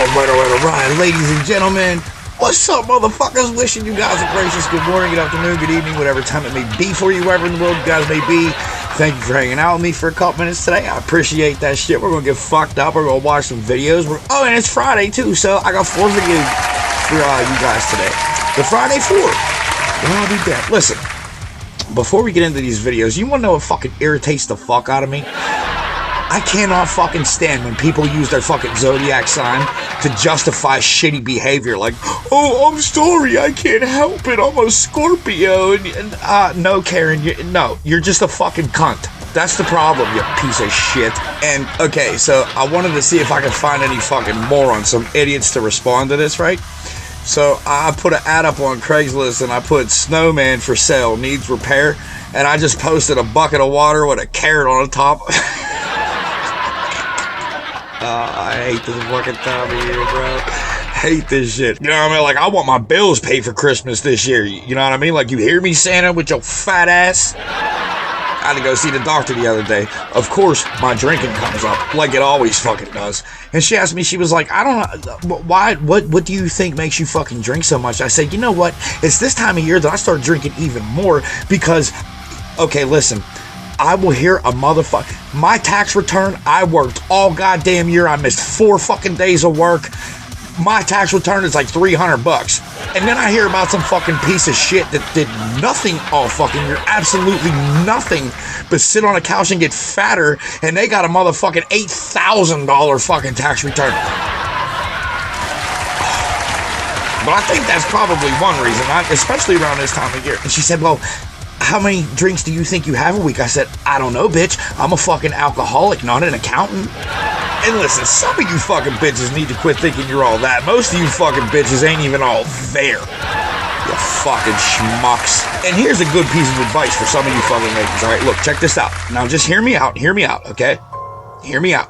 Alright, ladies and gentlemen, what's up, motherfuckers? Wishing you guys a gracious good morning, good afternoon, good evening, whatever time it may be for you, wherever in the world you guys may be. Thank you for hanging out with me for a couple minutes today. I appreciate that shit. We're gonna get fucked up. We're gonna watch some videos. Oh, and it's Friday too, so I got 4 videos for you guys today. The Friday 4. Well, I'll be dead. Listen, before we get into these videos, you wanna know what fucking irritates the fuck out of me? I cannot fucking stand when people use their fucking zodiac sign to justify shitty behavior. Like, oh, I'm sorry, I can't help it, I'm a Scorpio. No, Karen, you're just a fucking cunt. That's the problem, you piece of shit. And, okay, so I wanted to see if I could find any fucking morons, some idiots to respond to this, right? So I put an ad up on Craigslist and I put snowman for sale, needs repair. And I just posted a bucket of water with a carrot on the top. I hate this fucking time of year, bro. Hate this shit. You know what I mean? Like, I want my bills paid for Christmas this year. You know what I mean? Like, you hear me, Santa, with your fat ass? I had to go see the doctor the other day. Of course, my drinking comes up, like it always fucking does. And she asked me, she was like, I don't know, why, what do you think makes you fucking drink so much? I said, you know what? It's this time of year that I start drinking even more because, okay, listen. I will hear a motherfucker. My tax return, I worked all goddamn year. I missed 4 fucking days of work. My tax return is like $300. And then I hear about some fucking piece of shit that did nothing all fucking year. Absolutely nothing but sit on a couch and get fatter. And they got a motherfucking $8,000 fucking tax return. But I think that's probably one reason, especially around this time of year. And she said, well, how many drinks do you think you have a week? I said, I don't know, bitch. I'm a fucking alcoholic, not an accountant. And listen, some of you fucking bitches need to quit thinking you're all that. Most of you fucking bitches ain't even all there. You fucking schmucks. And here's a good piece of advice for some of you fucking ladies. Alright, look, check this out. Now just hear me out, okay? Hear me out.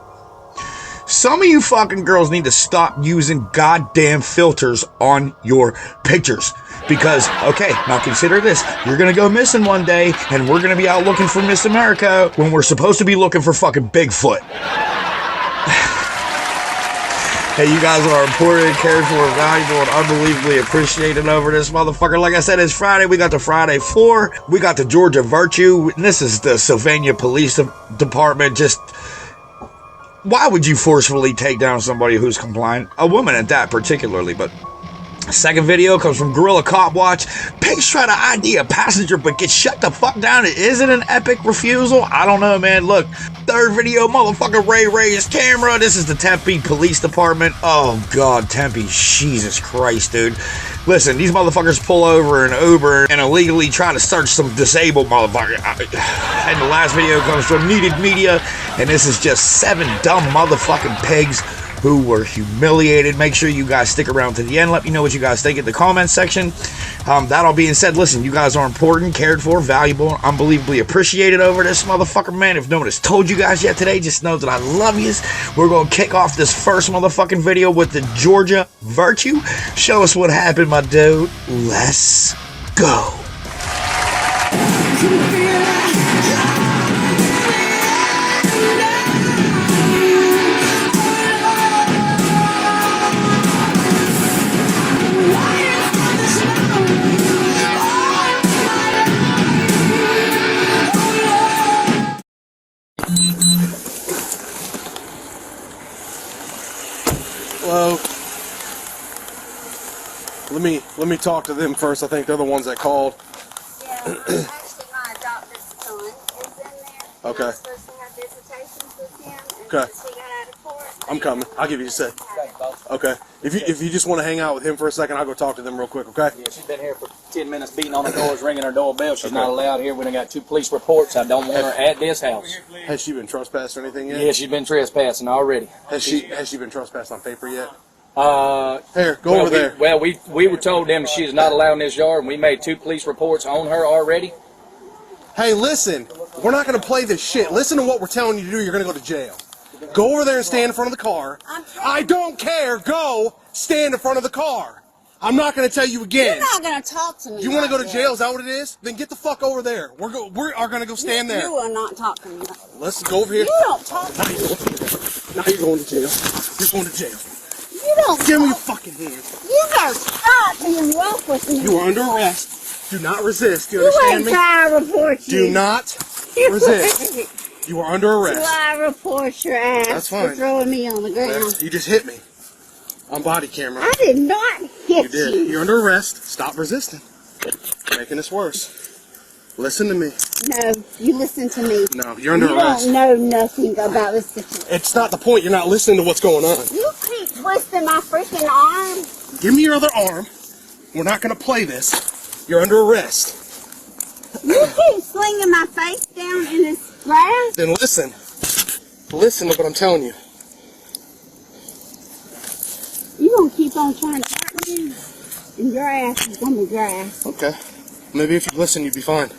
Some of you fucking girls need to stop using goddamn filters on your pictures. Because, okay, now consider this. You're gonna go missing one day, and we're gonna be out looking for Miss America when we're supposed to be looking for fucking Bigfoot. Hey, you guys are important, cared for, valuable, and unbelievably appreciated over this motherfucker. Like I said, it's Friday. We got the Friday 4. We got the Georgia Virtue. And this is the Sylvania Police Department. Just, why would you forcefully take down somebody who's compliant? A woman at that, particularly, but... Second video comes from Gorilla Cop Watch. Pigs try to ID a passenger but get shut the fuck down. Is it an epic refusal? I don't know, man. Look, third video, motherfucker Ray his camera. This is the Tempe Police Department. Oh, God, Tempe. Jesus Christ, dude. Listen, these motherfuckers pull over an Uber and illegally try to search some disabled motherfucker. And the last video comes from Needed Media, and this is just 7 dumb motherfucking pigs who were humiliated. Make sure you guys stick around to the end. Let me know what you guys think in the comment section. That all being said, listen, you guys are important, cared for, valuable, unbelievably appreciated over this motherfucker, man. If no one has told you guys yet today, just know that I love yous. We're going to kick off this first motherfucking video with the Georgia Virtue. Show us what happened, my dude. Let's go. Hello. Let me talk to them first. I think they're the ones that called. Yeah, actually my adopted son is in there. Okay. I'm supposed to have visitations with him. And Okay. since he got out of court, I'm coming. I'll give you a sec. Okay. If you just want to hang out with him for a second, I'll go talk to them real quick, okay? Yeah, she's been here for 10 minutes beating on the doors, ringing her doorbell. She's not allowed here. We done got 2 police reports. I don't want her at this house. Has she been trespassed or anything yet? Yeah, she's been trespassing already. Has she been trespassed on paper yet? Here, go over there. We were told them she's not allowed in this yard, and we made 2 police reports on her already. Hey, listen. We're not going to play this shit. Listen to what we're telling you to do. You're going to go to jail. Go over there and stand in front of the car. I don't care. Go stand in front of the car. I'm not going to tell you again. you're not going to talk to me. You want to go to jail? Is that what it is? Then get the fuck over there. We are going to go stand there. You will not talk to me. Let's go over here. You don't talk to me. Now you're going to jail. You're going to jail. You don't. Give me your fucking hand. You better stop being rough with me. You are under arrest. Do not resist. You You understand ain't me? try to report you. Do not resist. You are under arrest. Do I report your ass That's fine. for throwing me on the ground? You just hit me on body camera. I did not hit You did. You're under arrest. Stop resisting. You're making this worse. Listen to me. No, you listen to me. No, you're under you arrest. You don't know nothing about this situation. It's not the point. You're not listening to what's going on. You keep twisting my freaking arm. Give me your other arm. We're not going to play this. You're under arrest. You keep slinging my face down in this grass. Then listen. Listen to what I'm telling you. You gonna keep on trying to hurt me, and your ass is on the grass. Okay. Maybe if you listen, you'd be fine.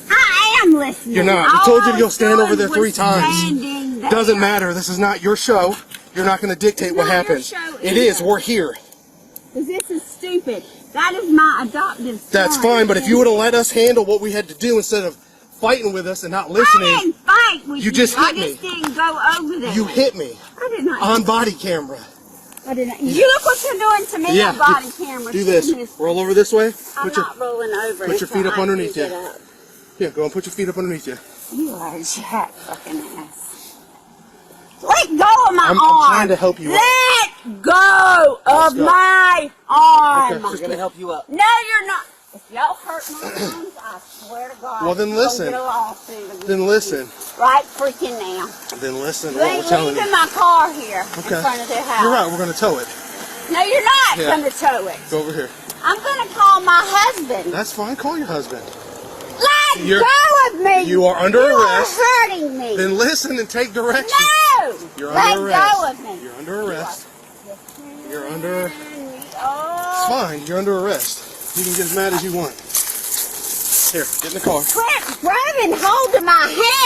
I am listening. You're not. I told you to go stand over there 3 times. Standing there. Doesn't matter. This is not your show. You're not going to dictate It's what not your happens. show It either. is. We're here. 'Cause this is stupid. That is my adoptive son. That's fine, but if you would have let us handle what we had to do instead of fighting with us and not listening, I didn't fight with you. You just hit I just me. didn't go over there. you hit me I did not. on body camera. I did not. You look what you're doing to me Yeah, on body camera. Do this. Goodness. Roll over this way. I'm not rolling over. put your feet up until I underneath pick you. it up. Yeah, go and put your feet up underneath you. You are a jack fucking ass. Let go of my I'm arm. trying to help you out. Let go of go. my arm. Okay, We're gonna help you up. No, you're not. If y'all hurt my arms, I swear to God. Well, then I'm listen. gonna get a lawsuit against Then listen. you right freaking now. Then listen to You what ain't we're telling leaving you. my car here Okay. in front of their house. You're right. We're going to tow it. No, you're not Yeah. gonna tow it. Go over here. I'm gonna call my husband. That's fine. Call your husband. Let You're- go of me. you are under arrest. You are hurting me. Then listen and take direction. No! You're Let under arrest. go of me. You're under arrest. You're under. It's Oh, fine. You're under arrest. You can get as mad as you want. Here, get in the car. quit grabbing hold of my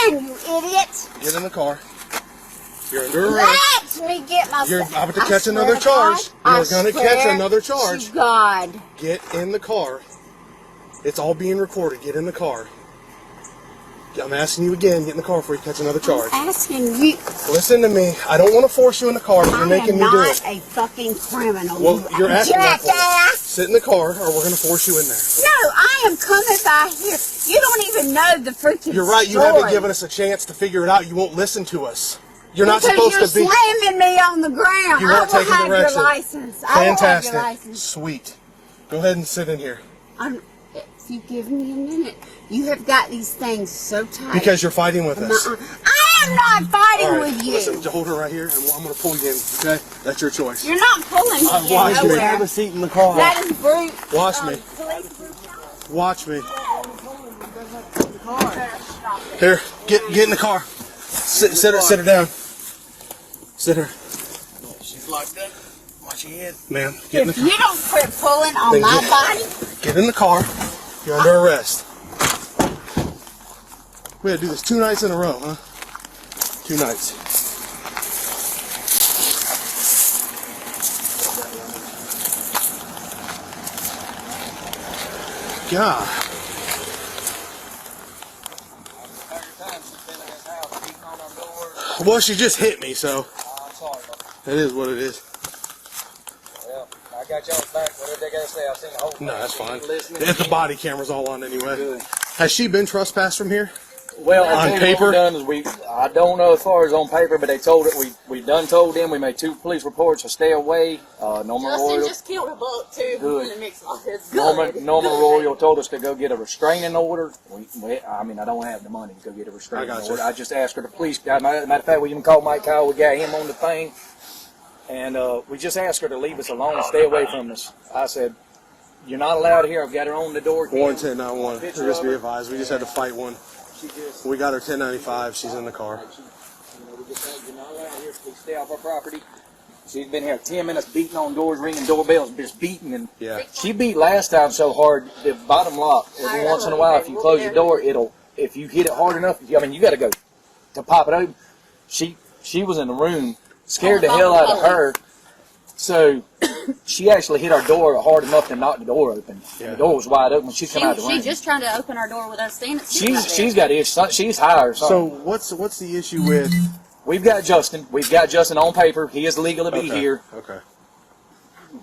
hand, you idiot. Get in the car. You're under arrest. Let me get my. You're about to I catch swear another to charge. God, You're I gonna swear catch another charge. to God. Get in the car. It's all being recorded. Get in the car. I'm asking you again. Get in the car before you catch another charge. I'm asking you. Listen to me. I don't want to force you in the car, but you're I making am me do not it. a fucking criminal. Well, you you're asking that for it. jackass. Sit in the car, or we're gonna force you in there. No, I am coming by here. You don't even know the freaking You're right. You story. haven't given us a chance to figure it out. You won't listen to us. You're not supposed Because to be. you're slamming me on the ground. You won't I will take a have direction. your license. I will have Fantastic. your license. Sweet. Go ahead and sit in here. If you give me a minute, you have got these things so tight. Because you're fighting with us. I am not fighting All right, with you. listen, hold her right here, and I'm going to pull you in, okay? That's your choice. You're not pulling me watch me. nowhere. Have a seat in the car. That is brute. Watch me. Police brutality. Watch me. Here, get in the car. Sit her down. Sit her. She's locked up. Watch your head. Ma'am, get in the If car. you don't quit pulling on Then my get- body, Get in the car. You're under arrest. We had to do this 2 nights in a row, huh? 2 nights. God. Well, she just hit me, so I'm sorry. it is what it is. Well, I got y'all's back. Whatever they gotta say, I've seen the whole thing. No, that's fine. Listening. If the body camera's all on anyway. Good. Has she been trespassed from here? Well, On I think paper? what we done is I don't know as far as on paper, but they told it. We done told them. We made 2 police reports to stay away. Norman Royal. killed a bullet too. Good. It makes all this Norman Royal told us to go get a restraining order. I mean, I don't have the money to go get a restraining I got you. order. I just asked her the police guy. Matter of fact, we even called Mike Kyle. We got him on the thing. And we just asked her to leave us alone, stay away from us. I said, you're not allowed here. I've got her on the door. 11091. Just be advised. We just had to fight one. She just, We got her 1095. She's in the car. we just said, you're not allowed here. Please stay off our property. She's been here 10 minutes beating on doors, ringing doorbells, just beating. And Yeah. she beat last time so hard, the bottom lock. Every once in a while, if you close your door, if you hit it hard enough, I mean, you got to go to pop it open. She was in the room, scared the hell out of her. So she actually hit our door hard enough to knock the door open. Yeah. The door was wide open when she came out of the room. She just trying to open our door with us standing. She's got issues. She's high or So something. what's the issue with? We've got Justin. We've got Justin on paper. He is legal to be Okay. here. Okay.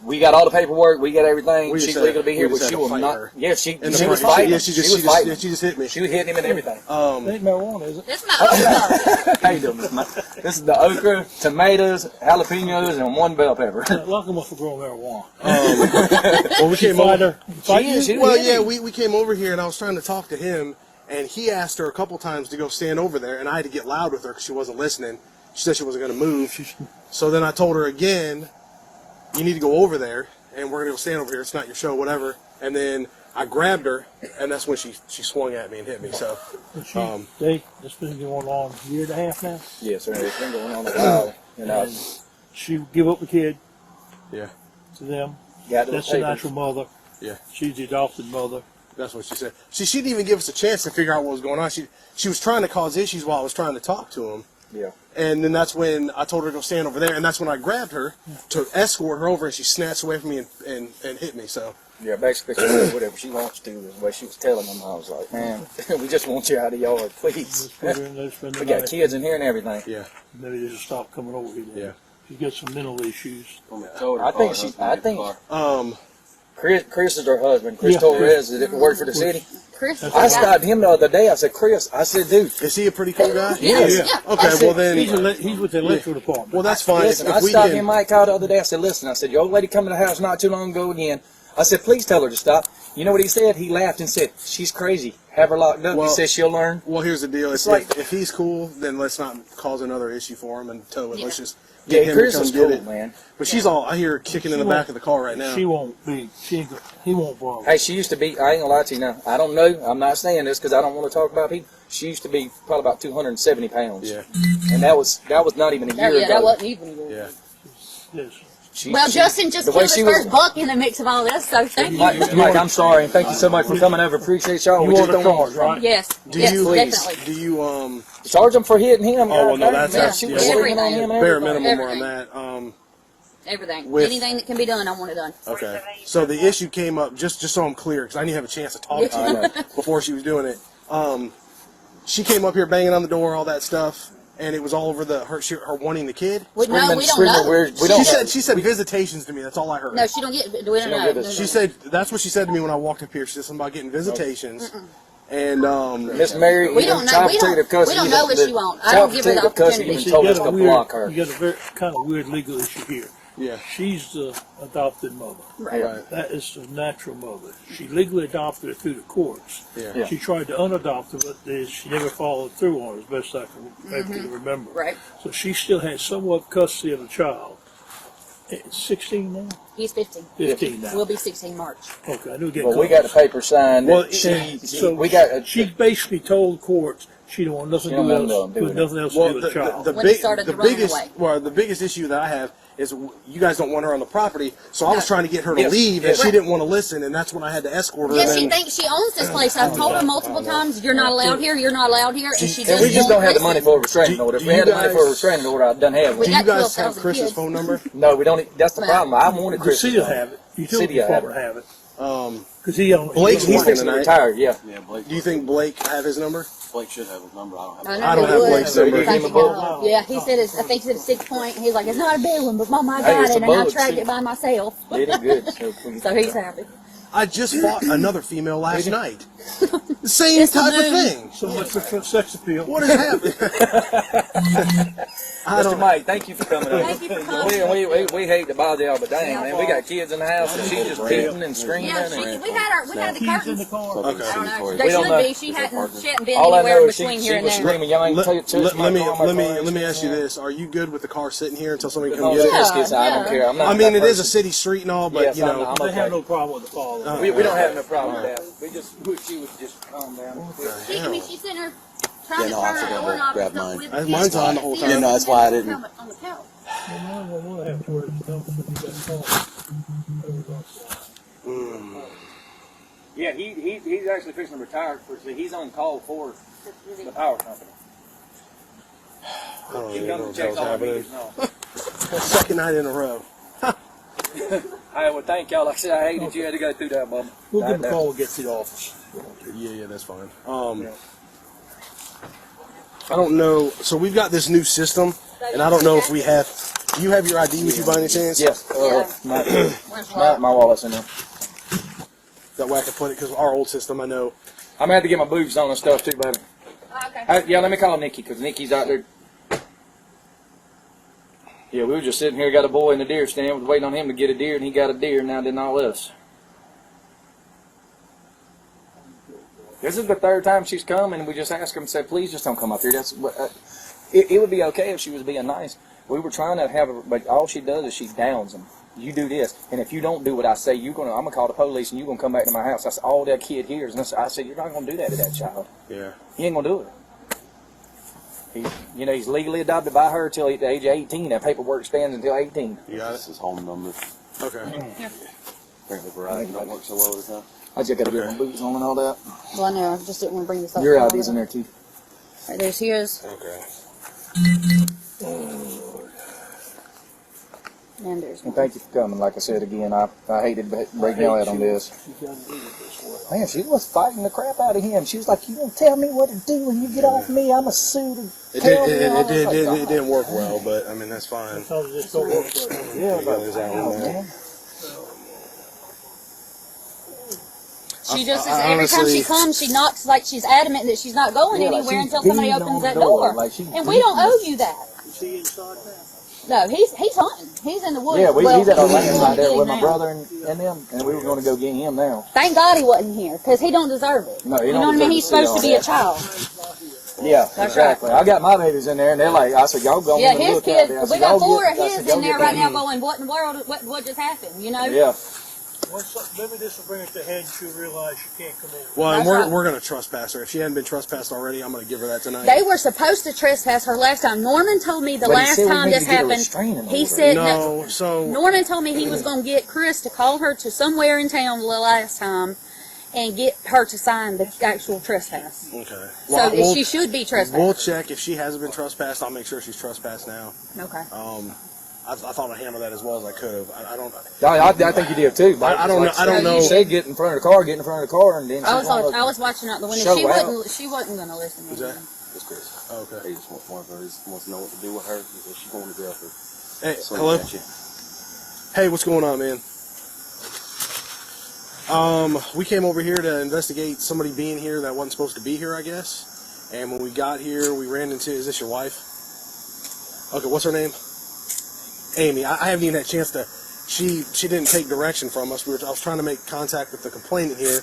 we got all the paperwork, we got everything. She's legal to be here, we but just she had to will fight not. her. Yeah, she In the was front. fighting. Yeah, she was fighting. just hit me. She was hitting him and everything. It ain't marijuana, is it? That's my okra. Hey, this is the okra, tomatoes, jalapenos, and 1 bell pepper. Lock him up for growing marijuana. Well, we came over. Well, hit yeah, him. we came over here, and I was trying to talk to him, and he asked her a couple times to go stand over there, and I had to get loud with her because she wasn't listening. She said she wasn't going to move. So then I told her again, you need to go over there, and we're going to go stand over here. It's not your show, whatever. And then I grabbed her, and that's when she swung at me and hit me. So, It's been going on a year and a half now. Yes, sir. It's been going on a while. You know, And she would give up the kid yeah, to them. got the That's the papers. natural mother. yeah, She's the adopted mother. that's what she said. She didn't even give us a chance to figure out what was going on. She was trying to cause issues while I was trying to talk to him. Yeah. And then that's when I told her to go stand over there, and that's when I grabbed her to escort her over, and she snatched away from me and hit me. So Yeah, basically, she does whatever she wants to. Is the way she was telling them. I was like, man, we just want you out of the yard, please. Just put her in there, spend the We got night. kids in here and everything. yeah, Maybe they just stop coming over here. yeah. She's got some mental issues. I think Um, Chris is her husband. Chris Yeah. Torres that worked for the city. Chris is I the guy. stopped him the other day. I said, Chris, I said, dude. is he a pretty cool guy? Yes, Yeah. yeah. Okay, well then, He's with the electrical department. well that's fine. Listen, if I we stopped can, him, Mike, called the other day. I said, listen, I said, your old lady come to the house not too long ago again. I said, please tell her to stop. You know what he said? He laughed and said, she's crazy. Have her locked up. Well- He said she'll learn. well, here's the deal. It's If, like- if he's cool, then let's not cause another issue for him and tell it. Let's just Yeah, get him Chris to come is get cool, it. man. But she's all, I hear her kicking in the back of the car right now. She won't be. He won't bother. Hey, she used to be, I ain't gonna lie to you now. I don't know. I'm not saying this because I don't want to talk about people. She used to be probably about 270 pounds. Yeah, And that was not even a year Yeah, ago. that wasn't even. yeah. Yes. Well, Justin just the killed way his she was- first buck in the mix of all this, so thank you. Mike, I'm sorry, and thank you so much for coming over. Appreciate y'all. You We just want a don't charge, want right? Yes, Do yes, you definitely. do you charge them for hitting him. Oh, well, no, God, that's- man, that's- she yeah. was swinging on Everything. him and bare everything. minimum Everything. on that? Everything. With- Anything that can be done, I want it done. Okay. So the issue came up just so I'm clear because I didn't have a chance to talk to her before she was doing it. She came up here banging on the door, all that stuff, and it was all over her wanting the kid. No, we don't Screaming, know. we don't She said visitations to me. That's all I heard. No, she don't get. We don't don't know. get it. No, She no. said that's what she said to me when I walked up here. She said something about getting visitations, and Miss Mary, We don't know. We don't know what she wants. I don't give her the opportunity. Even See, told you us got to a weird, block her. you got a very kind of weird legal issue here. yeah, She's the adopted mother. right, That is the natural mother. She legally adopted her through the courts. yeah. She tried to unadopt her, but she never followed through on it, as best I can remember. Right. So she still has somewhat custody of the child. 16 now? He's 15. 15 now. We'll be 16 March. Okay, I knew it Well, we got the paper signed. Well, We got. She basically told courts she don't want nothing to She don't do want else, nothing to do with nothing else to Well, do with the child. When it started to run biggest away. well, the biggest issue that I have is you guys don't want her on the property, so I was trying to get her to Yes, leave, yes. and she didn't want to listen, and that's when I had to escort her. Yeah, and she then- thinks she owns this place. I've told her multiple times, you're not allowed here, you're not allowed here, and she And just we just don't have the listen. money for a restraining order. If do we you had the money for a guys- restraining order, I'd done have We Do one. you got guys have 12,000 Chris's kids. phone number? No, we don't. That's the problem. I wanted The Chris. city will have it. Utility City will have department have it. Um, Because he owns Blake's He's working fixing to tonight. retire. Yeah. Yeah, Blake. Do you think Blake have his number? Blake should have his number. I don't have. I it. know I don't he have would. Blake's So you number. gave him a book? Yeah, he said it's, I think he said it's 6 point. He's like, it's not a big one, but Mama, I Hey, got it's it, a and I book. tracked it by myself. Did it good. So he's happy. I just fought another female last night. The same It's the type of moon. thing. so much for sex appeal. What is happening? I Mr. don't. Mike, thank you for coming over. Thank you for coming. We hate to bother y'all, but dang, man, we got kids in the house and she's just beating and screaming. Yeah, And we had the Keys in curtains. the car. Okay. I don't know. We They don't should know. be. She hadn't been all I anywhere know in is between she here and was there. screaming, y'all ain't Let, touch let, my let me car, my let me car, let me ask you yeah. this: are you good with the car sitting here until somebody As can long get as it? biscuits, I don't yeah. care. I'm not I mean, that it is a person. city street and all, but Yes, you know. I'm They okay. have no problem with the father. We don't have no problem with that. We just wish she would just calm down. She's sitting there trying Yeah, to no, I turn her forgot door to knob. grab mine. Mine's on the whole time. Yeah, no, that's why I didn't. On the couch. I don't want to have to worry about Yeah, he's actually fixing to retire. He's on call for the power company. I don't He even know comes and what checks the all hell's the happening. meters and all. Second night in a row. I would thank y'all. Like I said, I hate that you had to go through that, Bubba. We'll give him a call and get to the office. Yeah, that's fine. I don't know. So we've got this new system, and I don't know if we have. You have your ID with you by any chance? Yes. My wallet's in there. That way I can put it, because our old system, I know. I'm gonna have to get my boots on and stuff too, buddy. Okay. Yeah, let me call Nikki, because Nikki's out there. Yeah, we were just sitting here, got a boy in the deer stand, was waiting on him to get a deer, and he got a deer, and now didn't all us. This is the third time she's come, and we just asked her and said, please just don't come up here. That's it would be okay if she was being nice. We were trying to have her, but all she does is she downs them. You do this, and if you don't do what I say, I'm gonna call the police, and you're gonna come back to my house. That's all that kid hears, and I said, you're not gonna do that to that child. Yeah. He ain't gonna do it. He's legally adopted by her till the age of 18. That paperwork stands until 18. You got This is home number. Okay. Apparently Verizon don't work so well this time. I just got to get my boots on and all that. Well, I know. I just didn't want to bring this up. Your ID's in there too. Right, there's his. Okay. And there's And thank you for coming. Like I said again, I hated breaking y'all out on this. Man, she was fighting the crap out of him. She was like, "You gonna tell me what to do when you get off me? I'm a sue." It didn't work well, but I mean that's fine. Because it just don't work right. Yeah, but man. She just is, every time she comes, she knocks like she's adamant that she's not going Yeah, like anywhere she's until somebody beating opens on that the door, door. like she's And we don't owe you that. Is he inside now? No, he's hunting. He's in the woods. yeah, he's at our land right there getting with my now. brother and them, and we were going to go get him now. Thank God he wasn't here, because he don't deserve it. No, he you don't know what I mean? deserve He's to supposed see to be all a child. Yeah, That's exactly. right. I got my babies in there, and they're like, I said, y'all go Yeah, in the his lookout kids. there. I We said, got y'all 4 of get- I his said, y'all in there get right now them. going, what in the world, what just happened, you know? Yeah. Maybe this will bring it to head. She'll realize she can't come in. Well, and That's right. we're gonna trespass her. If she hadn't been trespassed already, I'm gonna give her that tonight. They were supposed to trespass her last time. Norman told me the But he last said we time need this to get a happened, restraining he order. said, No, so Norman told me he was going to get Chris to call her to somewhere in town the last time and get her to sign the actual trespass. okay. So she should be trespassed. We'll check if she hasn't been trespassed. I'll make sure she's trespassed now. Okay. I thought I'd handle that as well as I could have. I don't. I think you did too. I don't know. I don't know. You said get in front of the car, get in front of the car, and then I she's was watching out the window. show She wasn't going to listen. Is that? It's Chris. Oh, okay. He just wants to know what to do with her because she's going to jail for Hey, swinging hello. at you. Hey, what's going on, man? We came over here to investigate somebody being here that wasn't supposed to be here, I guess. And when we got here, we ran into. Is this your wife? Okay, what's her name? Amy. I haven't even had a chance to. She didn't take direction from us. I was trying to make contact with the complainant here,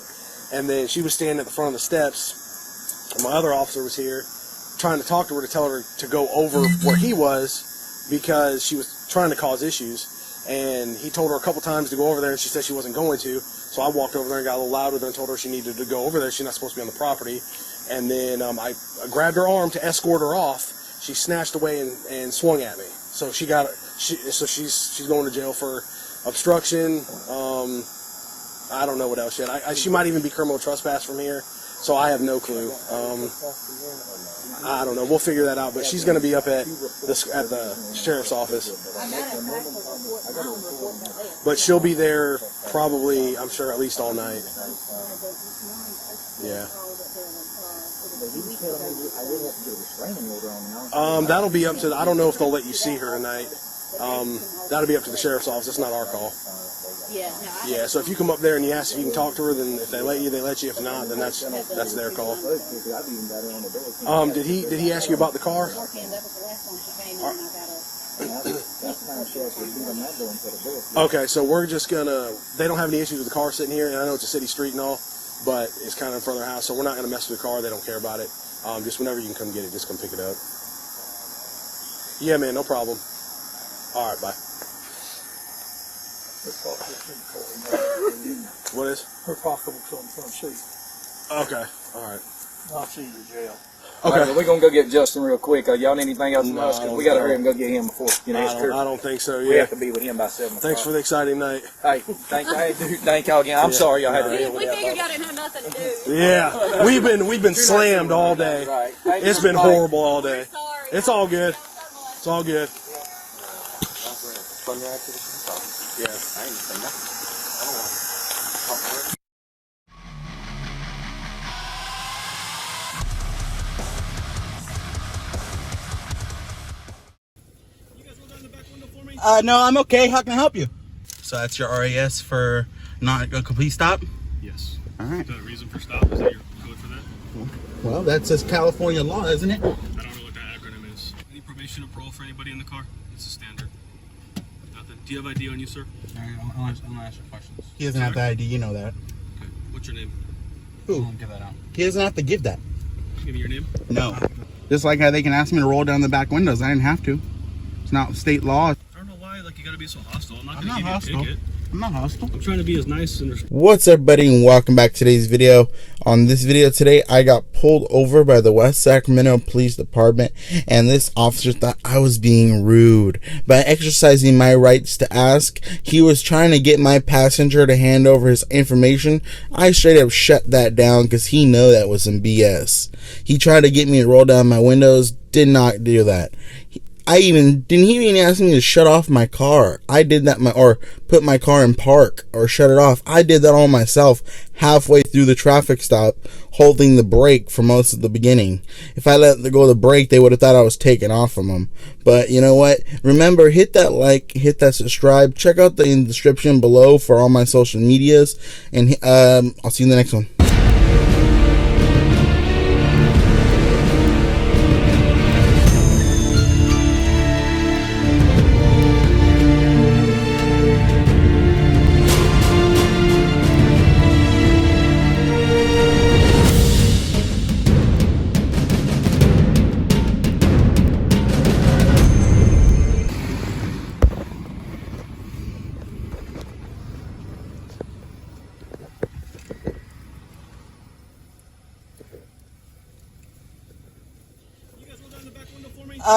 and then she was standing at the front of the steps. And my other officer was here, trying to talk to her to tell her to go over where he was because she was trying to cause issues. And he told her a couple times to go over there, and she said she wasn't going to. So I walked over there and got a little louder and told her she needed to go over there. She's not supposed to be on the property. And then I grabbed her arm to escort her off. She snatched away and swung at me. So she's going to jail for obstruction. I don't know what else yet. She might even be criminal trespass from here. So I have no clue. I don't know. We'll figure that out. But she's going to be up at the sheriff's office. But she'll be there probably, I'm sure, at least all night. Yeah. That'll be up to. I don't know if they'll let you see her tonight. That'll be up to the sheriff's office. It's not our call. Yeah. So if you come up there and you ask if you can talk to her, then if they let you, they let you. If not, then that's their call. Did he ask you about the car? Okay, so we're just gonna. They don't have any issues with the car sitting here, and I know it's a city street and all, but it's kind of in front of their house, so we're not gonna mess with the car. They don't care about it. Just whenever you can come get it, just come pick it up. Yeah, man, no problem. All right, bye. What is? Her pocketbook's on the front seat. Okay, all right. I'll see you in jail. Okay. Right, we're gonna go get Justin real quick. Y'all need anything else from us? 'Cause we gotta hurry and go get him before I don't think so. we Yeah. have to be with him by 7 o'clock. Thanks for the exciting night. Hey, thank y'all again. I'm sorry y'all had to deal with We that. figured y'all didn't have nothing to do. Yeah, we've been slammed all day. Right. It's been horrible all day. Sorry. It's all good. It's all good. Fun ride to the office. Yeah. I ain't saying nothing. I don't want to talk to her. You guys roll down the back window for me. No, I'm okay. How can I help you? So that's your RAS for not a complete stop? Yes. All right. The reason for stop, is that your code for that? Well, that's just California law, isn't it? I don't know what that acronym is. Any probation or parole for anybody in the car? It's a standard. Nothing. Do you have ID on you, sir? All right, I'm gonna ask you questions. He doesn't have the ID, you know that. Okay. What's your name? Who? I won't give that out. He doesn't have to give that. Give me your name. No. Just like how they can ask me to roll down the back windows. I didn't have to. It's not state law. I don't know why, like, you gotta be so hostile. I'm not I'm gonna not give hostile. you a ticket. I'm not hostile. I'm trying to be as nice and What's up, everybody, and welcome back to today's video. On this video today, I got pulled over by the West Sacramento Police Department, and this officer thought I was being rude. By exercising my rights to ask, he was trying to get my passenger to hand over his information. I straight up shut that down because he knew that was some BS. He tried to get me to roll down my windows, did not do that. He even ask me to shut off my car. I did that, or put my car in park or shut it off. I did that all myself halfway through the traffic stop, holding the brake for most of the beginning. If I let go of the brake, they would have thought I was taking off from them. But you know what? Remember, hit that like, hit that subscribe. Check out the description below for all my social medias, and I'll see you in the next one.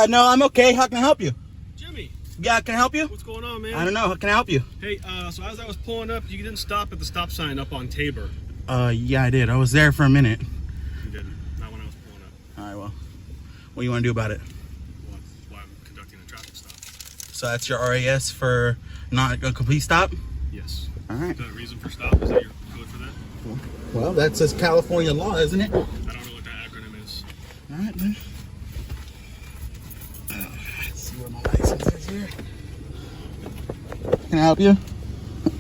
No, I'm okay. How can I help you? Jimmy. Yeah, can I help you? What's going on, man? I don't know. How can I help you? Hey, so as I was pulling up, you didn't stop at the stop sign up on Tabor. Yeah, I did. I was there for a minute. You didn't. Not when I was pulling up. All right, well, what do you want to do about it? Well, that's why I'm conducting a traffic stop. So that's your RAS for not a complete stop? Yes. All right. The reason for stop, is that your code for that? Well, that's just California law, isn't it? I don't know what that acronym is. All right, then. Let's see where my license is here. Can I help you?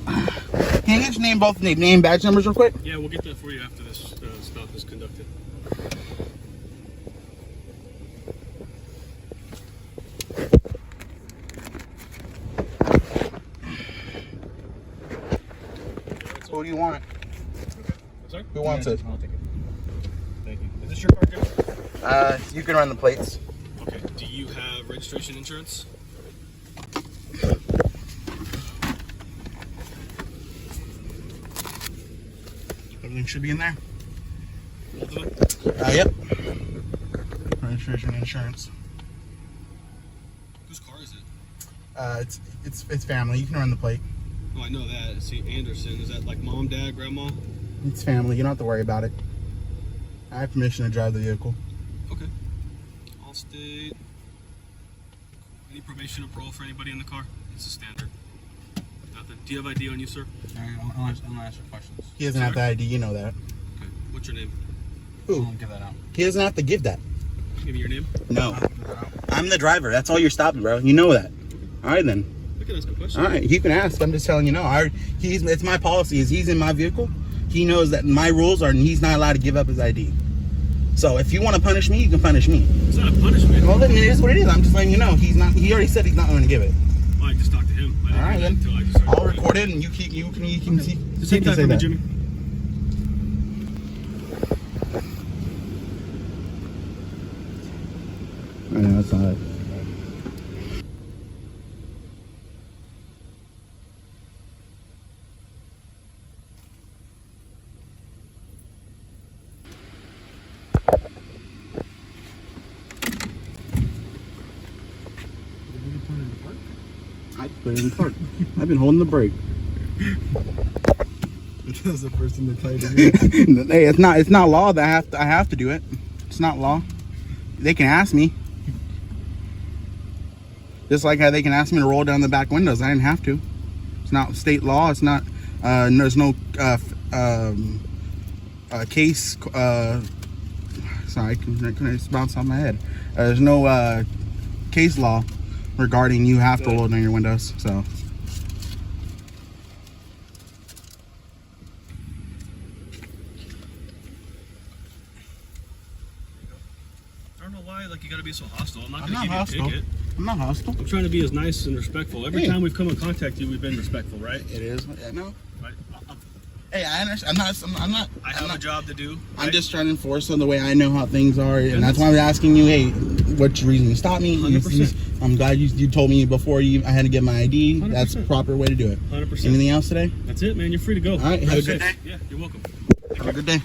Can you just name both name badge numbers real quick? Yeah, we'll get that for you after this stop is conducted. Who do you want? Sorry? Who wants it? I'll take it. Thank you. Is this your car, Jimmy? You can run the plates. Okay. Do you have registration insurance? Everything should be in there. Both of them? Yep. Registration and insurance. Whose car is it? It's family. You can run the plate. Oh, I know that. See, Anderson. Is that like mom, dad, grandma? It's family. You don't have to worry about it. I have permission to drive the vehicle. Okay. Allstate. Any probation or parole for anybody in the car? It's a standard. Nothing. Do you have ID on you, sir? All right, I'm gonna ask you questions. He doesn't have the ID. You know that. Okay. What's your name? I won't give that out. He doesn't have to give that. Give me your name. No. I'm the driver. That's all you're stopping, bro. You know that. All right, then. I can ask a question. All right, you can ask. I'm just telling you no. It's my policy. Is he's in my vehicle, he knows that my rules are, and he's not allowed to give up his ID. So if you want to punish me, you can punish me. It's not a punishment. Well, then it is what it is. I'm just letting you know. He's not. He already said he's not going to give it. Well, I just talked to him. All right, then. I'll record it, and you can see. Just take that from me, Jimmy. I know that's not it. I put it in park. I've been holding the brake. Because the person that played it. Hey, it's not law that I have to do it. It's not law. They can ask me. Just like how they can ask me to roll down the back windows. I didn't have to. It's not state law. It's not. There's no case. Sorry, can I bounce off my head? There's no case law regarding you have to roll down your windows. So. I don't know why, like, you gotta be so hostile. I'm not I'm gonna not give you a hostile. ticket. I'm not hostile. I'm trying to be as nice and respectful. Every Hey. time we've come in contact with you, we've been respectful, right? It is. Yeah, no. Right? Hey, I understand. I have a job to do. I'm right? just trying to enforce on the way I know how things are, and that's why I'm asking you. Hey, what's your reason to stop me? 100%. I'm glad you told me before I had to get my ID. 100%. That's the proper way to do it. 100%. Anything else today? That's it, man. You're free to go. All right. Have a good day. Yeah, you're welcome. Have a good day.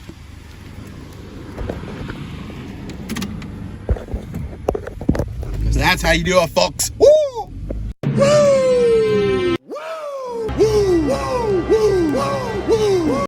So that's how you do it, folks. Woo! Woo! Woo! Woo! Woo! Woo! Woo! Woo!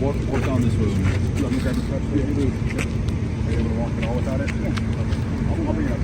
Walk down this road. Let me grab the touch. Are you able to walk it all without it? Yeah. I'll bring it up.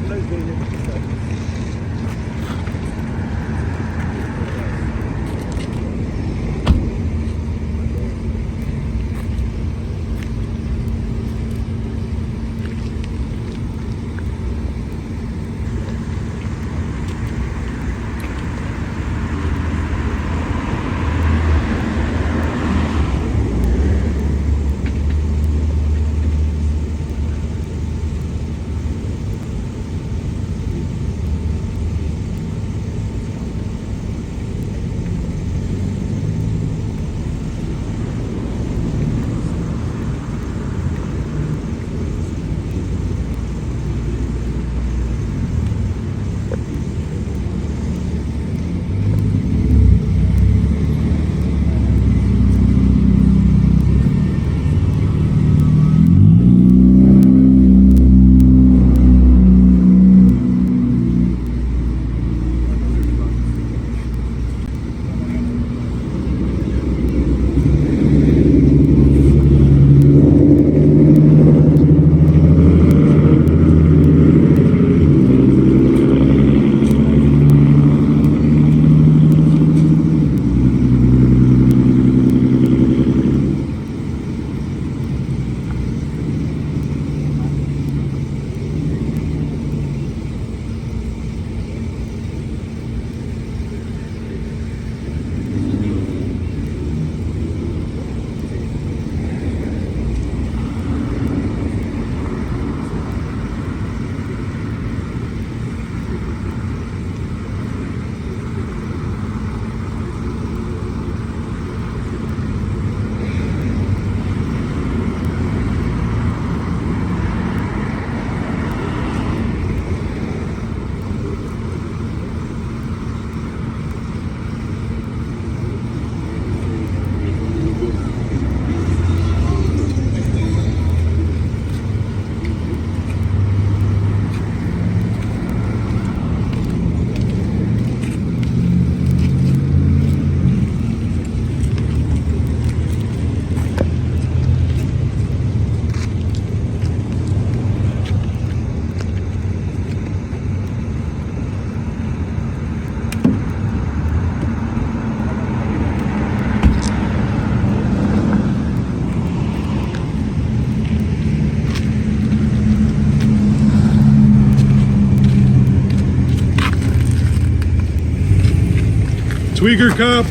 Tweaker cop.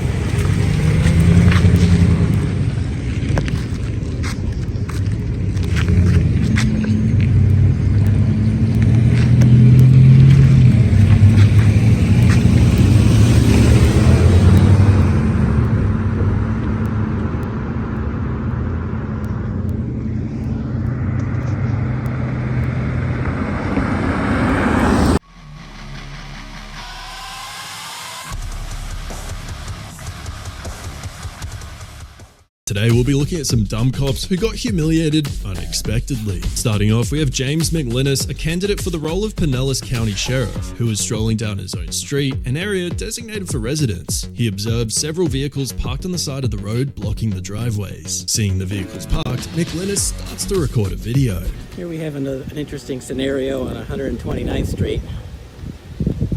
Today we'll be looking at some dumb cops who got humiliated unexpectedly. Starting off, we have James McLinnis, a candidate for the role of Pinellas County Sheriff, who was strolling down his own street, an area designated for residents. He observed several vehicles parked on the side of the road, blocking the driveways. Seeing the vehicles parked, McLinnis starts to record a video. Here we have an interesting scenario on 129th Street.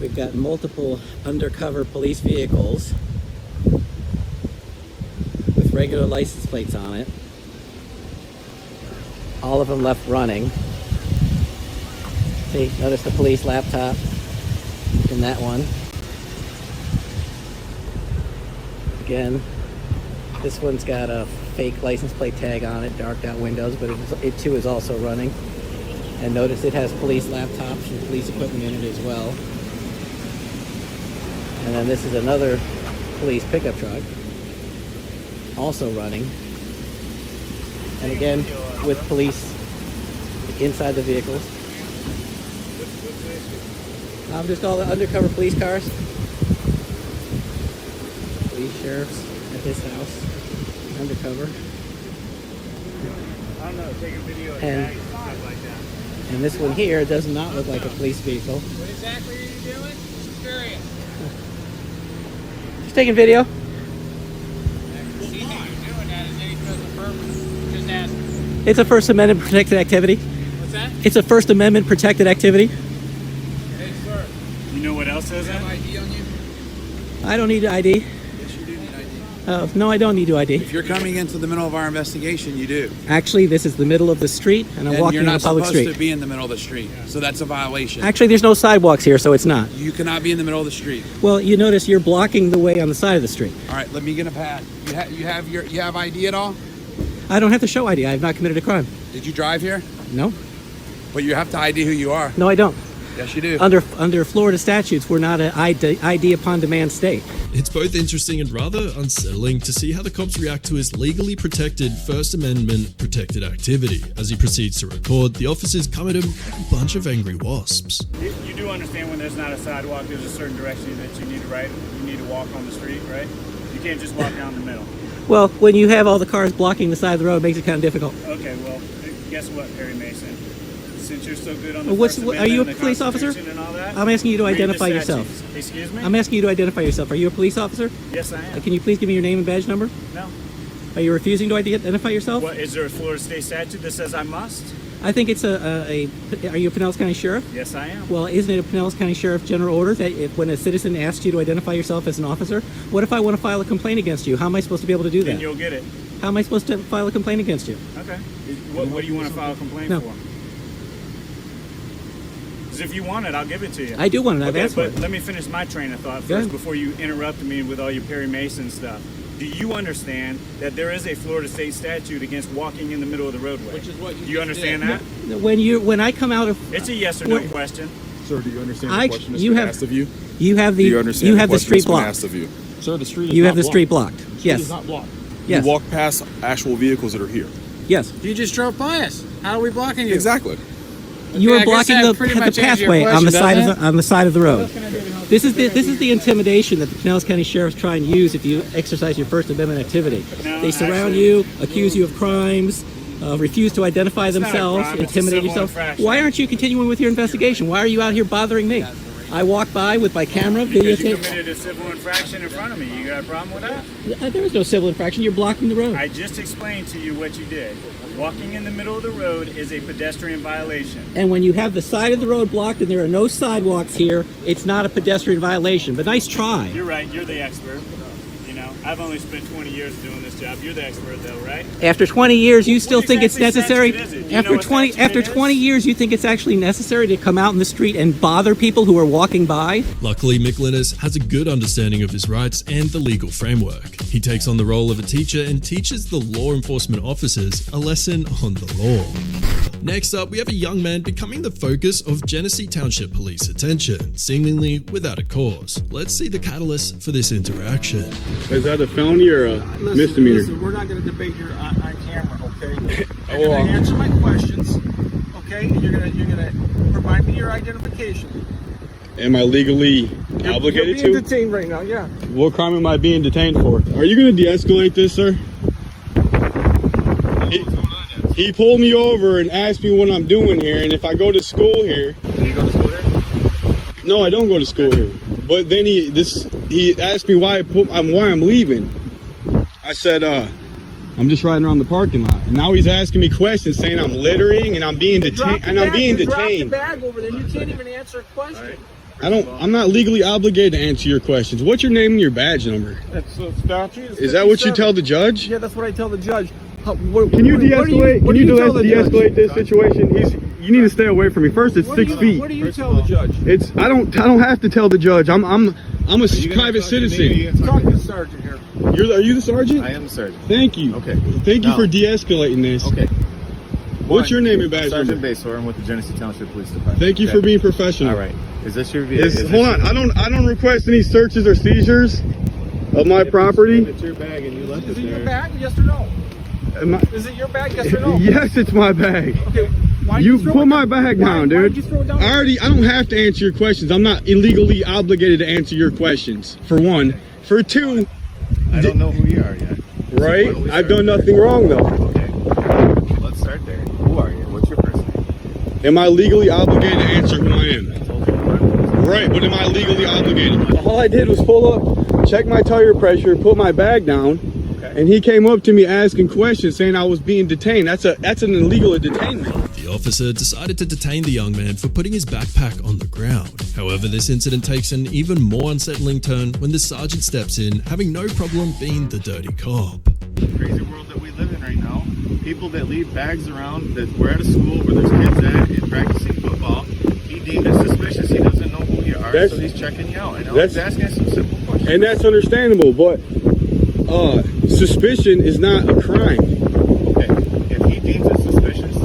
We've got multiple undercover police vehicles with regular license plates on it. All of them left running. See, notice the police laptop in that one. Again, this one's got a fake license plate tag on it, darked out windows, but it too is also running. And notice it has police laptops and police equipment in it as well. And then this is another police pickup truck, also running. And again, with police inside the vehicles. Just all the undercover police cars. Police sheriffs at this house, undercover. I don't know, take a video of that, stuff like that. And this one here does not look like a police vehicle. What exactly are you doing? Just curious. Just taking video. It's a First Amendment protected activity. What's that? It's a First Amendment protected activity. Hey, sir. You know what else has ID on you? I don't need ID. Yes, you do need ID. No, I don't need ID. If you're coming into the middle of our investigation, you do. Actually, this is the middle of the street, and I'm walking on a public street. You're not supposed to be in the middle of the street, so that's a violation. Actually, there's no sidewalks here, so it's not. You cannot be in the middle of the street. Well, you notice you're blocking the way on the side of the street. All right, let me get a pad. You have ID at all? I don't have to show ID. I have not committed a crime. Did you drive here? No. But you have to ID who you are. No, I don't. Yes, you do. Under Florida statutes, we're not an ID upon demand state. It's both interesting and rather unsettling to see how the cops react to his legally protected First Amendment protected activity. As he proceeds to record, the officers come at him like a bunch of angry wasps. You do understand when there's not a sidewalk, there's a certain direction that you need to ride. You need to walk on the street, right? You can't just walk down the middle. Well, when you have all the cars blocking the side of the road, it makes it kind of difficult. Okay, well, guess what, Perry Mason? Since you're so good on the What's, First Amendment are you a and the police officer? Constitution and all that, I'm asking you to read the identify yourself. statutes. Excuse me? I'm asking you to identify yourself. Are you a police officer? Yes, I am. Can you please give me your name and badge number? No. Are you refusing to identify yourself? What, is there a Florida state statute that says I must? I think it's are you a Pinellas County Sheriff? Yes, I am. Well, isn't it a Pinellas County Sheriff general order that when a citizen asks you to identify yourself as an officer, what if I want to file a complaint against you? How am I supposed to be able to do that? Then you'll get it. How am I supposed to file a complaint against you? Okay. What do you want to file a complaint No. for? Because if you want it, I'll give it to you. I do want it. I've Okay, asked for but it. let me finish my train of thought Go first ahead. before you interrupted me with all your Perry Mason stuff. Do you understand that there is a Florida state statute against walking in the middle of the roadway? Which is what you Do you just understand did. that? When I come out of It's a yes or no question. Sir, do you understand I- the question that's you been have- asked of you? you have the Do you understand you the have the question street that's been blocked. asked of you? Sir, the street is You not have the blocked. street blocked. The street Yes. is not blocked. Yes. You walk past actual vehicles that are here. Yes. You just drove by us. How are we blocking you? Exactly. You Okay, are I guess blocking that the pretty much answers your pathway on the question, side of doesn't the, on the side of the road. This is the intimidation that the Pinellas County Sheriffs try and use if you exercise your First Amendment activity. No, They surround actually- you, accuse you of crimes, refuse to identify It's not a themselves, crime, it's a intimidate civil yourself. infraction. Why aren't you continuing with your investigation? Why are you out here bothering me? I walk by with my camera, Because you videotape. committed a civil infraction in front of me. You got a problem with that? There is no civil infraction. You're blocking the road. I just explained to you what you did. Walking in the middle of the road is a pedestrian violation. And when you have the side of the road blocked and there are no sidewalks here, it's not a pedestrian violation. But nice try. You're right. You're the expert. You know, I've only spent 20 years doing this job. You're the expert, though, right? After 20 years, you still What think it's exactly necessary? statute is it? Do you know After what 20 statute after it is? 20 years, you think it's actually necessary to come out in the street and bother people who are walking by? Luckily, Mick Linus has a good understanding of his rights and the legal framework. He takes on the role of a teacher and teaches the law enforcement officers a lesson on the law. Next up, we have a young man becoming the focus of Genesee Township Police attention, seemingly without a cause. Let's see the catalyst for this interaction. Is that a felony or a misdemeanor? Listen, we're not going to debate here on camera, okay? You're going to answer my questions, okay? And you're going to provide me your identification. Am I legally obligated You're being to? detained right now, yeah. What crime am I being detained for? Are you going to de-escalate this, sir? He pulled me over and asked me what I'm doing here, and if I go to school here. Do you go to school here? No, I don't go to school here. But then he asked me why I'm leaving. I said, I'm just riding around the parking lot. And now he's asking me questions, saying I'm littering and I'm being detained. And I'm being detained. Drop the bag over there. You can't even answer a question. I'm not legally obligated to answer your questions. What's your name and your badge number? That's statute. Is that what you tell the judge? Yeah, that's what I tell the judge. Can you de-escalate? Can you de-escalate this situation? You need to stay away from me. First, it's 6 feet. What do you tell the judge? I don't have to tell the judge. I'm a private citizen. Talk to the sergeant here. Are you the sergeant? I am the sergeant. Thank you. Okay. Thank you for de-escalating this. Okay. What's your name and badge number? Sergeant Basor. I'm with the Genesee Township Police Department. Thank you for being professional. All right. Is this your Hold on. I don't request any searches or seizures of my property. It's your bag and you left it Is it your there. bag? Yes or no? Is it your bag? Yes or no? Yes, it's my bag. Okay. Why You put my bag down, dude. Why did you throw it down? I don't have to answer your questions. I'm not illegally obligated to answer your questions, for one. For two, I don't know who you are yet. right? I've done nothing wrong, though. Okay. Let's start there. Who are you? What's your first name? Am I legally obligated to answer who I am? Right, but am I legally obligated? All I did was pull up, check my tire pressure, put my bag down, and he came up to me asking questions, saying I was being detained. That's an illegal detainment. The officer decided to detain the young man for putting his backpack on the ground. However, this incident takes an even more unsettling turn when the sergeant steps in, having no problem being the dirty cop. The crazy world that we live in right now. People that leave bags around, that we're at a school where there's kids at and practicing football. He deemed it suspicious. He doesn't know who you are, so he's checking you out. And he's asking some simple questions. And that's understandable, but suspicion is not a crime. Okay, if he deems it suspicious,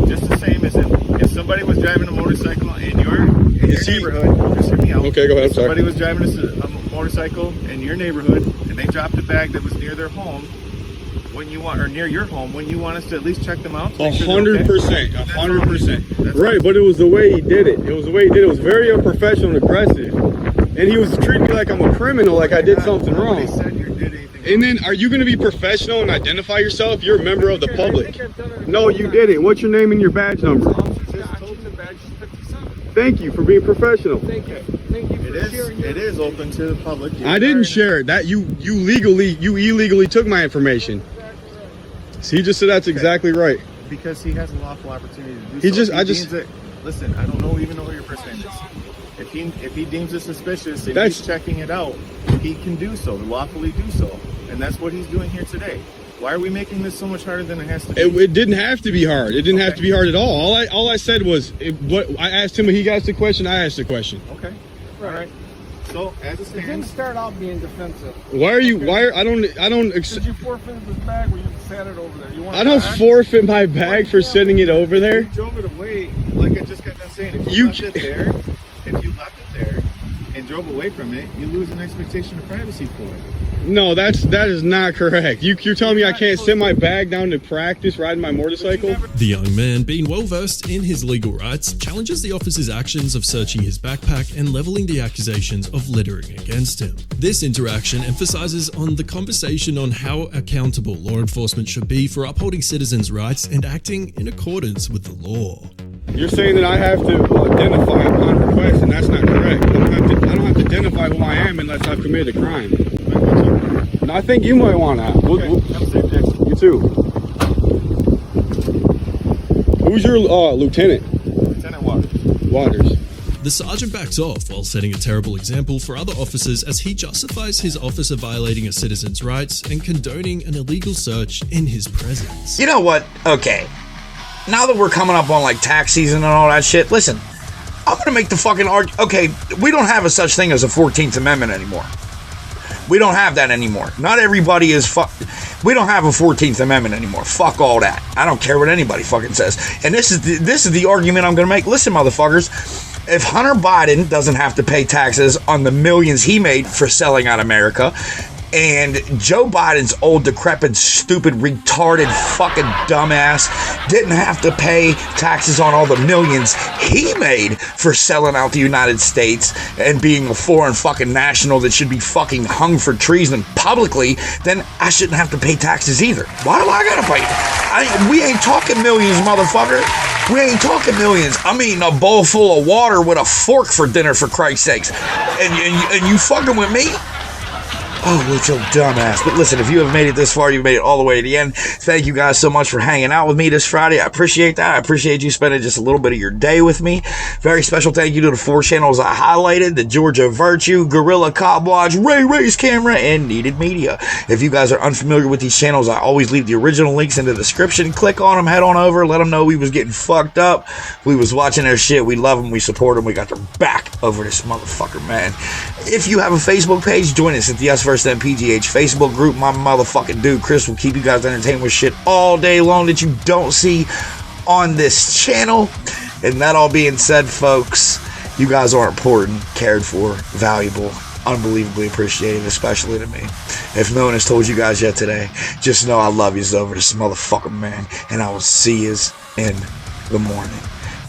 just the same as if somebody was driving a motorcycle in your neighborhood, just hear me out. Okay, go ahead, I'm sorry. Somebody was driving a motorcycle in your neighborhood and they dropped a bag that was near their home, or near your home, when you want us to at least check them out? 100%, 100%. Right, but it was the way he did it. It was very unprofessional and aggressive. And he was treating me like I'm a criminal, like I did something wrong. And then, are you going to be professional and identify yourself? You're a member of the public. No, you didn't. What's your name and your badge number? Thank you for being professional. Thank you. Thank you for sharing. It is open to the public. I didn't share it. That you illegally took my information. So he just said that's exactly right. Because he has a lawful opportunity to do so. Listen, I don't even know who your first name is. If he deems it suspicious and he's checking it out, he can do so, lawfully do so. And that's what he's doing here today. Why are we making this so much harder than it has to be? It didn't have to be hard. It didn't have to be hard at all. All I said was, I asked him when he asked the question, I asked the question. Okay. All right. So, as it stands, it didn't start out being defensive. I don't. Did you forfeit this bag when you sat it over there? I don't forfeit my bag for sitting it over there. You drove it away, like I just got done saying. If you left it there and drove away from it, you lose an expectation of privacy for it. No, that is not correct. You're telling me I can't sit my bag down to practice riding my motorcycle? The young man, being well versed in his legal rights, challenges the officer's actions of searching his backpack and leveling the accusations of littering against him. This interaction emphasizes on the conversation on how accountable law enforcement should be for upholding citizens' rights and acting in accordance with the law. You're saying that I have to identify upon request, and that's not correct. I don't have to identify who I am unless I've committed a crime. And I think you might want to. Have a safe day. You too. Who's your lieutenant? Lieutenant Waters. The sergeant backs off while setting a terrible example for other officers as he justifies his officer violating a citizen's rights and condoning an illegal search in his presence. You know what? Okay. Now that we're coming up on like tax season and all that shit, listen, I'm gonna make the fucking argument. Okay, we don't have a such thing as a 14th Amendment anymore. We don't have that anymore. Not everybody is we don't have a 14th Amendment anymore. Fuck all that. I don't care what anybody fucking says. And this is the argument I'm gonna make. Listen, motherfuckers. If Hunter Biden doesn't have to pay taxes on the millions he made for selling out America, and Joe Biden's old, decrepit, stupid, retarded, fucking dumbass didn't have to pay taxes on all the millions he made for selling out the United States and being a foreign fucking national that should be fucking hung for treason publicly, then I shouldn't have to pay taxes either. Why do I gotta pay? We ain't talking millions, motherfucker. We ain't talking millions. I'm eating a bowl full of water with a fork for dinner, for Christ's sakes. And you fucking with me? Oh, look, your dumbass. But listen, if you have made it this far, you've made it all the way to the end. Thank you guys so much for hanging out with me this Friday. I appreciate that. I appreciate you spending just a little bit of your day with me. Very special thank you to the 4 channels I highlighted: the Georgia Virtue, Gorilla Cop Watch, Ray's Camera, and Needed Media. If you guys are unfamiliar with these channels, I always leave the original links in the description. Click on them, head on over, let them know we was getting fucked up. We was watching their shit. We love them. We support them. We got their back over this motherfucker, man. If you have a Facebook page, join us at the USVSTHEMPGH Facebook group. My motherfucking dude Chris will keep you guys entertained with shit all day long that you don't see on this channel. And that all being said, folks, you guys are important, cared for, valuable, unbelievably appreciated, especially to me. If no one has told you guys yet today, just know I love yous over this motherfucker, man, and I will see yous in the morning.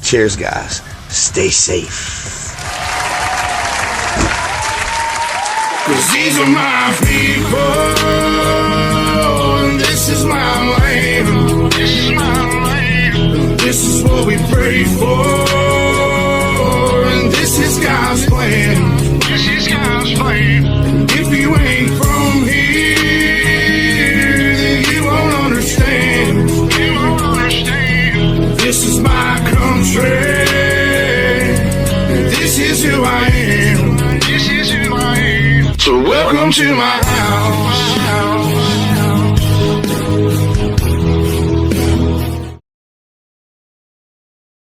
Cheers, guys. Stay safe. 'Cause these are my people, and this is my land. This is my land. This is what we pray for, and this is God's plan. This is God's plan. And if you ain't from here, then you won't understand. You won't understand. This is my country, and this is who I am. This is who I am. So welcome to my house.